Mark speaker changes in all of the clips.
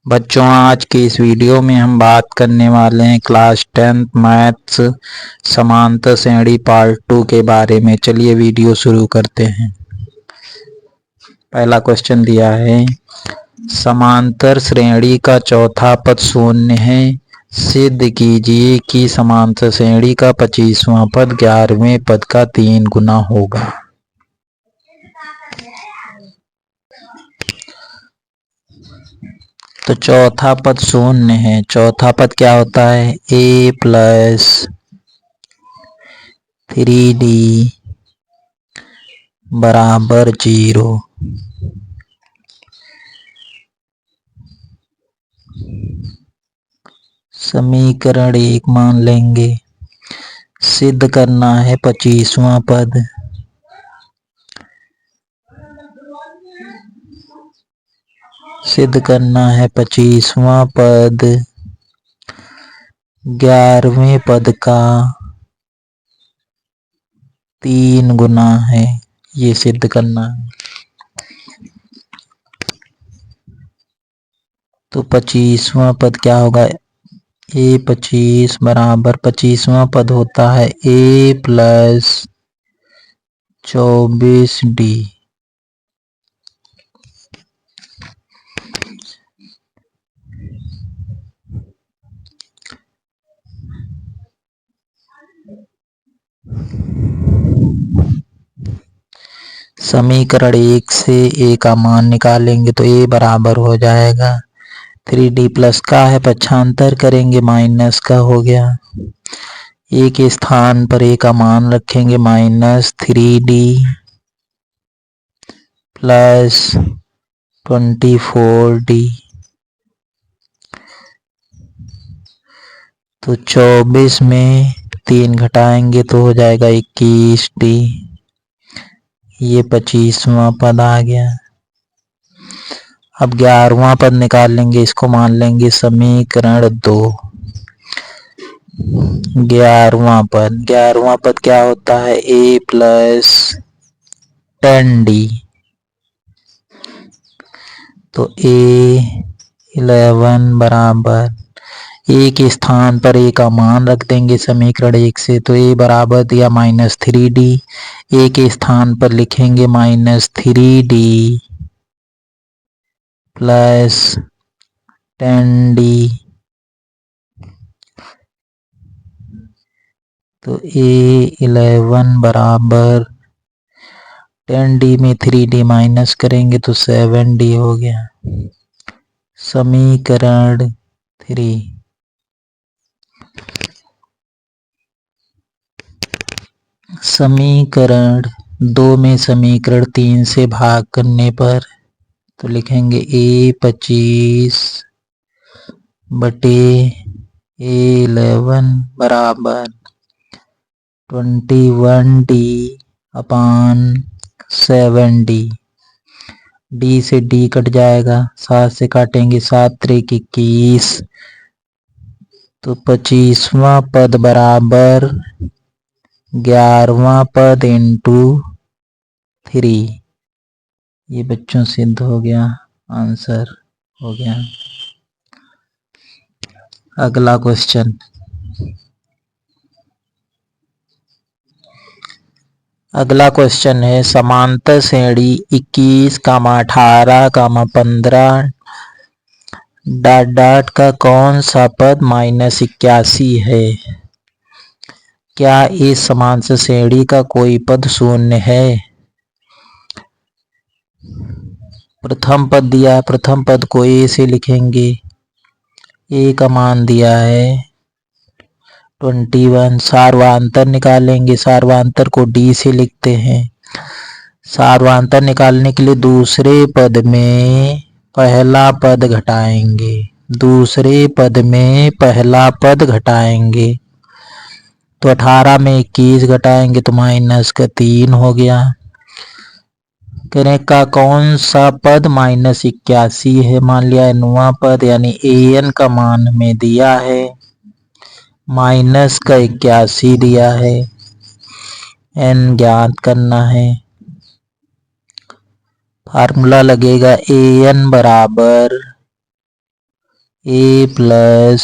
Speaker 1: बच्चों, आज की इस वीडियो में हम बात करने वाले हैं क्लास 10th मैथ्स समांतर श्रेणी पार्ट 2 के बारे में। चलिए वीडियो शुरू करते हैं। पहला क्वेश्चन दिया है, समांतर श्रेणी का चौथा पद शून्य है। सिद्ध कीजिए कि समांतर श्रेणी का 25वां पद 11वें पद का 3 गुना होगा। तो चौथा पद शून्य है। चौथा पद क्या होता है? a प्लस 3d बराबर 0। समीकरण 1 मान लेंगे। सिद्ध करना है 25वां पद। सिद्ध करना है 25वां पद 11वें पद का 3 गुना है। ये सिद्ध करना है। तो 25वां पद क्या होगा? a25 बराबर 25वां पद होता है a प्लस 24d। समीकरण 1 से a का मान निकालेंगे तो a बराबर हो जाएगा 3d प्लस का है, पक्षांतर करेंगे माइनस का हो गया। a के स्थान पर a का मान रखेंगे -3d प्लस 24d। तो 24 में 3 घटाएंगे तो हो जाएगा 21d। ये 25वां पद आ गया। अब 11वां पद निकालेंगे। इसको मान लेंगे समीकरण 2। 11वां पद क्या होता है? a plus 10d। तो a11 बराबर a के स्थान पर a का मान रख देंगे समीकरण 1 से। तो a बराबर दिया -3d। a के स्थान पर लिखेंगे -3d प्लस 10d। तो a11 बराबर 10d में 3d माइनस करेंगे तो 7d हो गया। समीकरण 3। समीकरण 2 में समीकरण 3 से भाग करने पर तो लिखेंगे a25 बटे a11 बराबर 21d अपान 7d। d से d कट जाएगा, 7 से काटेंगे 7 त्रिक 21। तो 25वां पद बराबर 11वां पद इंटू 3। ये बच्चों सिद्ध हो गया, आंसर हो गया। अगला क्वेश्चन। अगला क्वेश्चन है, समांतर श्रेणी 21, 18, 15 डॉट डॉट का कौन सा पद -81 है? क्या इस समांतर श्रेणी का कोई पद शून्य है? प्रथम पद दिया है, प्रथम पद को a से लिखेंगे। a का मान दिया है 21। सार्वधातुक निकालेंगे, सार्वधातुक को d से लिखते हैं। सार्वधातुक निकालने के लिए दूसरे पद में पहला पद घटाएंगे। दूसरे पद में पहला पद घटाएंगे तो 18 में 21 घटाएंगे तो -3 हो गया। करें का कौन सा पद -81 है? मान लिया नवा पद यानी an का मान हमें दिया है -81 दिया है। n ज्ञात करना है। फार्मूला लगेगा an बराबर a plus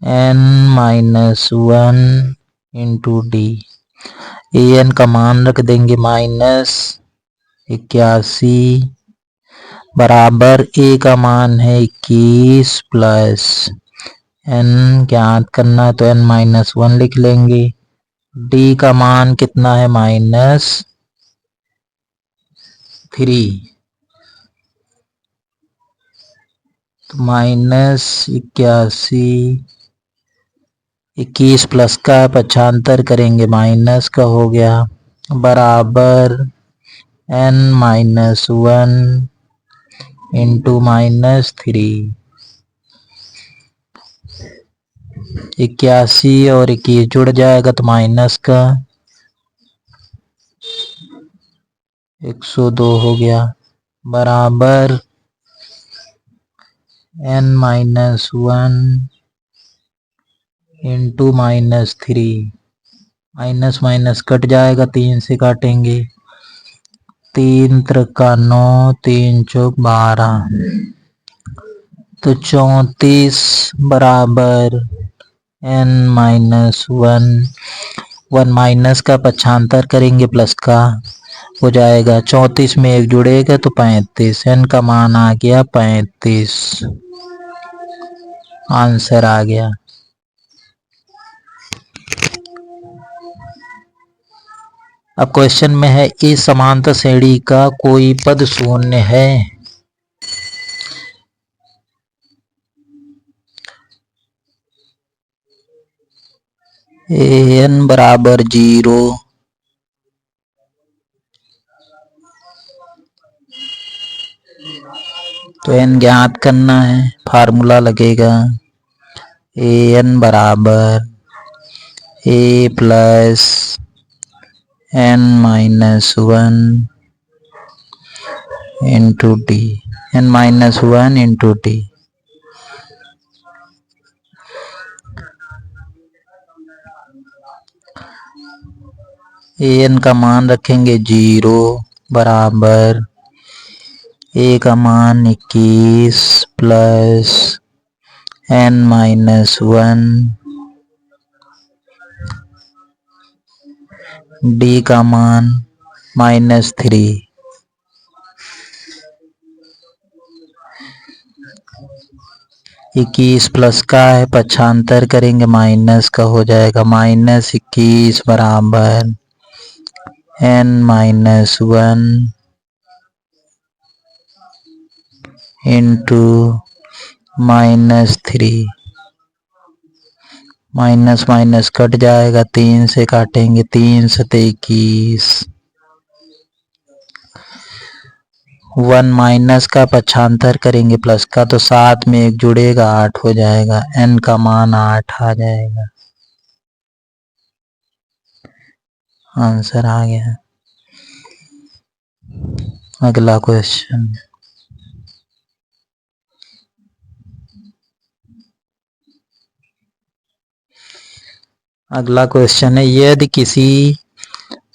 Speaker 1: n minus 1 into d. A n का मान रख देंगे -81 बराबर ए का मान है 21 प्लस n ज्ञात करना है तो n माइनस 1 लिख लेंगे। डी का मान कितना है -3, तो -81, 21 प्लस का पक्षांतर करेंगे माइनस का हो गया बराबर n माइनस 1 इंटू -3। 81 और 21 जुड़ जाएगा तो माइनस का 102 हो गया बराबर n minus 1 into -3। Minus minus cut जाएगा, 3 से काटेंगे, 3 त्रिका 9, 3 चौक 12, तो 34 बराबर n माइनस 1 माइनस का पक्षांतर करेंगे प्लस का हो जाएगा 34 में 1 जुड़ेगा तो 35। n का मान आ गया 35, आंसर आ गया। अब क्वेश्चन में है इस समांतर श्रेणी का कोई पद शून्य है। n बराबर 0, तो n ज्ञात करना है, फार्मूला लगेगा an बराबर a plus n minus 1 into D, n minus 1 into D. an का मान रखेंगे 0 बराबर a का मान 21 प्लस n माइनस 1, डी का मान -3। इक्कीस प्लस का है, पक्षांतर करेंगे माइनस का हो जाएगा -21 बराबर n minus 1 into -3। Minus minus cut जाएगा, 3 से काटेंगे, 3 सते 21, 1 माइनस का पक्षांतर करेंगे प्लस का तो 7 में 1 जुड़ेगा 8 हो जाएगा, n का मान 8 आ जाएगा, आंसर आ गया। अगला क्वेश्चन, अगला क्वेश्चन है यदि किसी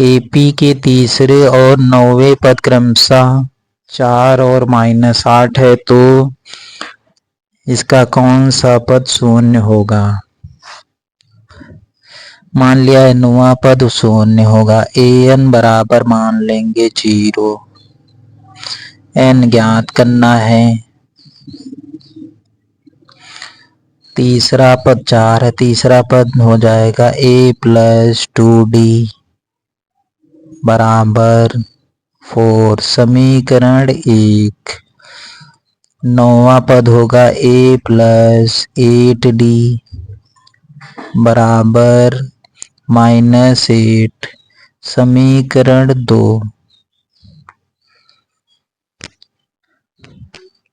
Speaker 1: एपी के तीसरे और 9वें पद क्रमशः 4 और -8 है तो इसका कौन सा पद शून्य होगा। मान लिया है 9वां पद शून्य होगा। an बराबर मान लेंगे 0, n ज्ञात करना है, तीसरा पद 4 है, तीसरा पद हो जाएगा a प्लस 2d बराबर 4, समीकरण 1। 9वां पद होगा a प्लस 8d बराबर -8, समीकरण 2।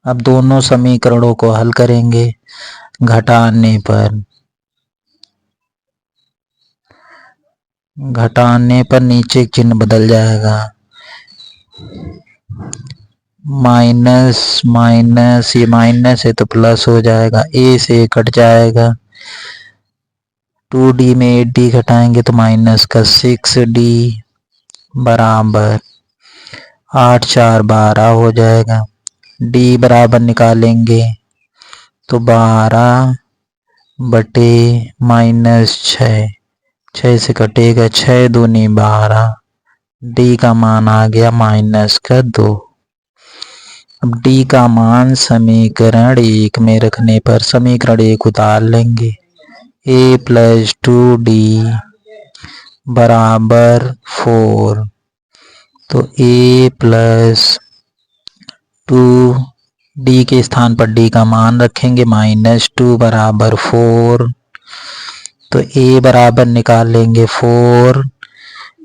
Speaker 1: अब दोनों समीकरणों को हल करेंगे, घटाने पर नीचे चिन्ह बदल जाएगा, माइनस माइनस, ये माइनस है तो प्लस हो जाएगा, a से कट जाएगा, 2d में 8d घटाएंगे तो माइनस का 6d बराबर 8 4 12 हो जाएगा। d बराबर निकालेंगे तो 12/-6, 6 से कटेगा 6 दूनी 12, डी का मान आ गया -2। अब डी का मान समीकरण 1 में रखने पर समीकरण 1 उतार लेंगे। a + 2d = 4, तो a + 2d के स्थान पर d का मान रखेंगे -2 = 4, तो a बराबर निकाल लेंगे 4,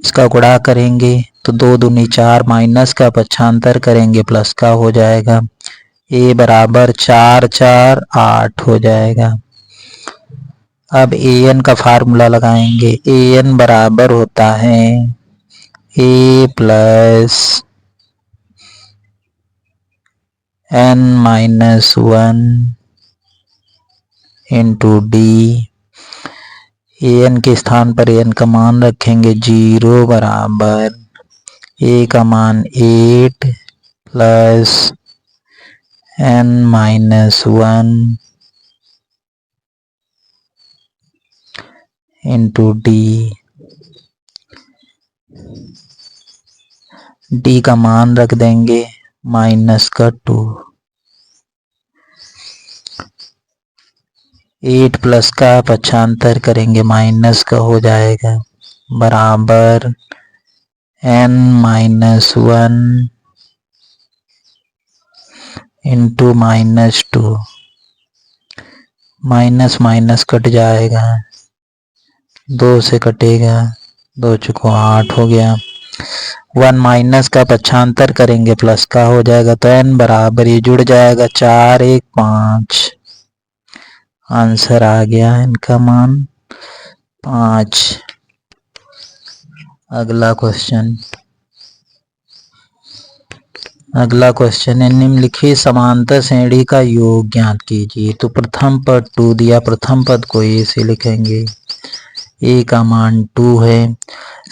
Speaker 1: इसका गुणा करेंगे तो 2 दूनी 4, माइनस का पक्षांतर करेंगे प्लस का हो जाएगा। a बराबर 4 4 8 हो जाएगा। अब an का फार्मूला लगाएंगे। an बराबर होता है a + n-1 × d। an के स्थान पर an का मान रखेंगे 0 बराबर a का मान 8 + n-1 × d। d का मान रख देंगे -2। 8 प्लस का पक्षांतर करेंगे माइनस का हो जाएगा बराबर n-1 × -2। माइनस माइनस कट जाएगा, 2 से कटेगा, 2 चुको 8 हो गया। 1 माइनस का पक्षांतर करेंगे प्लस का हो जाएगा, तो n बराबर ये जुड़ जाएगा 4 1 5। आंसर आ गया इनका मान 5। अगला क्वेश्चन है, निम्नलिखित समांतर श्रेणी का योग ज्ञात कीजिए। तो प्रथम पद 2 दिया, प्रथम पद को a से लिखेंगे, a का मान 2 है।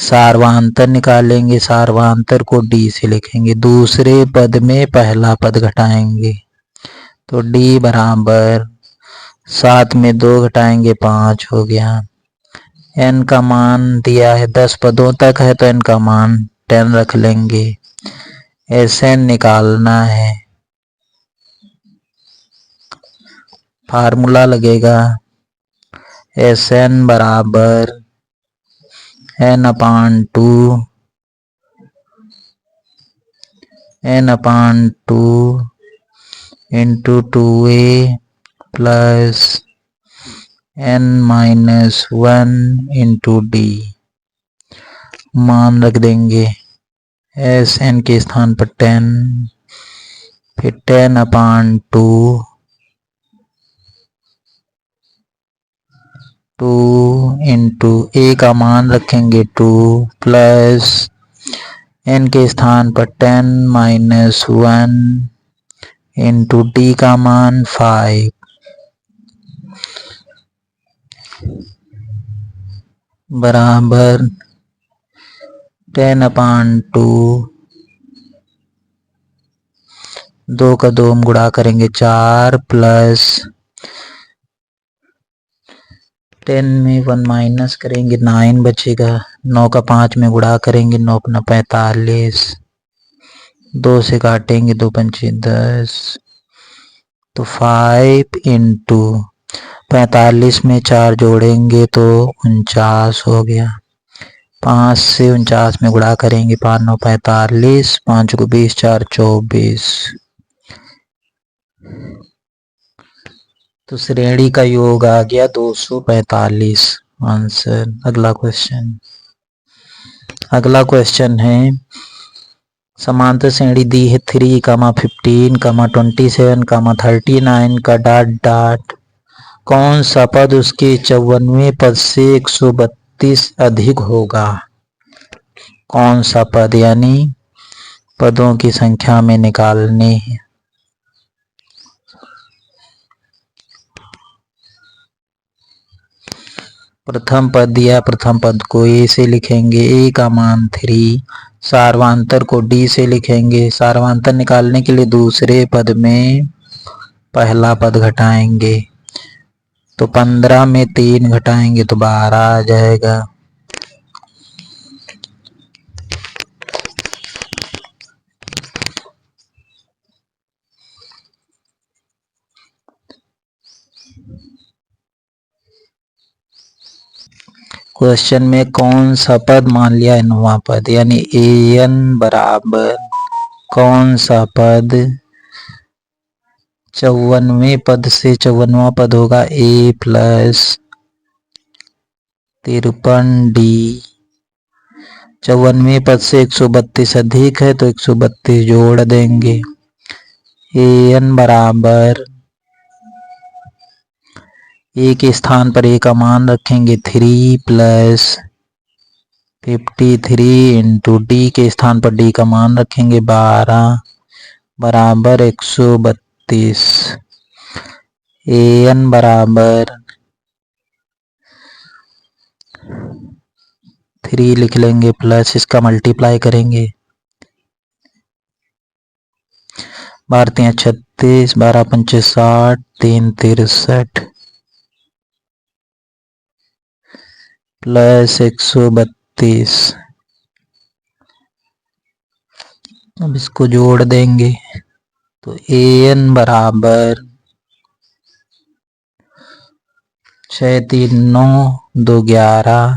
Speaker 1: सार्वांतर निकालेंगे, सार्वांतर को d से लिखेंगे। दूसरे पद में पहला पद घटाएंगे, तो d बराबर 7 में 2 घटाएंगे 5 हो गया। n का मान दिया है 10 पदों तक है, तो n का मान 10 रख लेंगे। Sn निकालना है, फार्मूला लगेगा Sn बराबर n/2 × 2a + n-1 × d। मान रख देंगे Sn के स्थान पर 10, फिर 10/2 × a का मान रखेंगे 2 प्लस n के स्थान पर 10-1 × d का मान 5 बराबर 10/2, 2 का 2 गुणा करेंगे 4 प्लस 10 में 1 माइनस करेंगे 9 बचेगा। 9 का 5 में गुणा करेंगे 9 × 45, 2 से काटेंगे 2 × 10, तो 5 × 45 में 4 जोड़ेंगे तो 49 हो गया। 5 से 49 में गुणा करेंगे 5 × 9 = 45, 5 को 20, 4 24। तो श्रेणी का योग आ गया 245 आंसर। अगला क्वेश्चन है, समांतर श्रेणी दी है 3, 15, 27, 39 का डॉट कौन सा पद उसके 54वें पद से 132 अधिक होगा। कौन सा पद, यानी पदों की संख्या में निकालने हैं। प्रथम पद दिया, प्रथम पद को a से लिखेंगे, a का मान 3, सार्वांतर को d से लिखेंगे। सार्वांतर निकालने के लिए दूसरे पद में पहला पद घटाएंगे तो 15 में 3 घटाएंगे तो 12 आ जाएगा। क्वेश्चन में कौन सा पद मान लिया nवां पद, यानी an बराबर कौन सा पद 54वें पद से 54वां पद होगा a प्लस 53d। 54वें पद से 132 अधिक है तो 132 जोड़ देंगे। an बराबर ए के स्थान पर ए का मान रखेंगे 3 प्लस 53 इंटू डी के स्थान पर डी का मान रखेंगे 12 बराबर 132। an बराबर 3 लिख लेंगे प्लस इसका मल्टीप्लाई करेंगे 12 36 12 पंचे 60 3 63 प्लस 132। अब इसको जोड़ देंगे तो an बराबर 6 3 9 2 11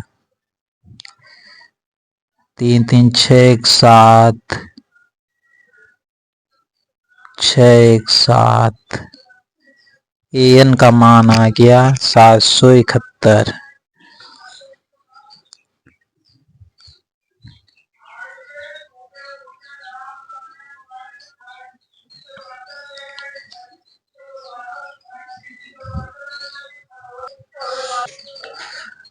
Speaker 1: 3 3 6 1 7 6 1 7। an का मान आ गया 771।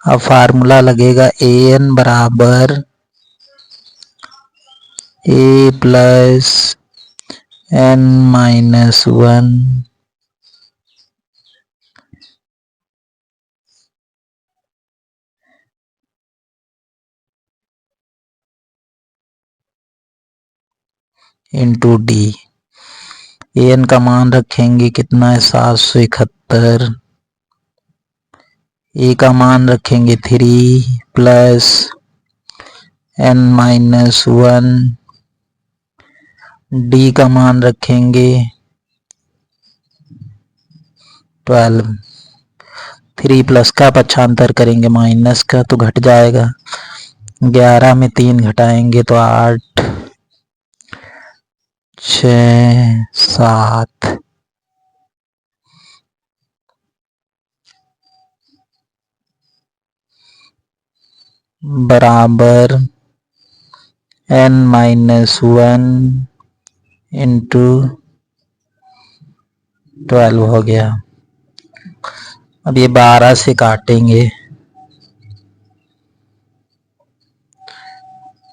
Speaker 1: अब फार्मूला लगेगा an बराबर a plus n minus 1 into D. an का मान रखेंगे कितना है 771। ए का मान रखेंगे 3 प्लस n माइनस 1। डी का मान रखेंगे 12। 3 प्लस का पक्षांतर करेंगे माइनस का तो घट जाएगा। 11 में 3 घटाएंगे तो 8 6 7 बराबर n माइनस 1 इंटू 12 हो गया। अब ये 12 से काटेंगे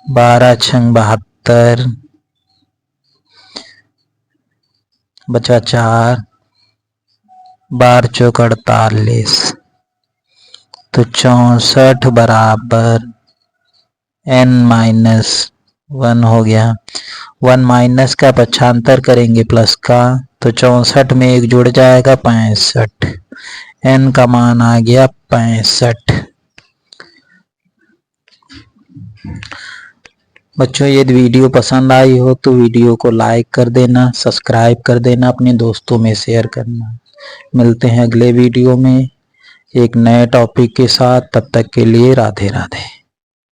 Speaker 1: 12 छंग 72 बचा 4 12 चौक 48 तो 64 बराबर n माइनस 1 हो गया। 1 माइनस का पक्षांतर करेंगे प्लस का तो 64 में 1 जुड़ जाएगा 65। n का मान आ गया 65। बच्चों यदि वीडियो पसंद आई हो तो वीडियो को लाइक कर देना, सब्सक्राइब कर देना, अपने दोस्तों में शेयर करना। मिलते हैं अगले वीडियो में एक नए टॉपिक के साथ, तब तक के लिए राधे राधे।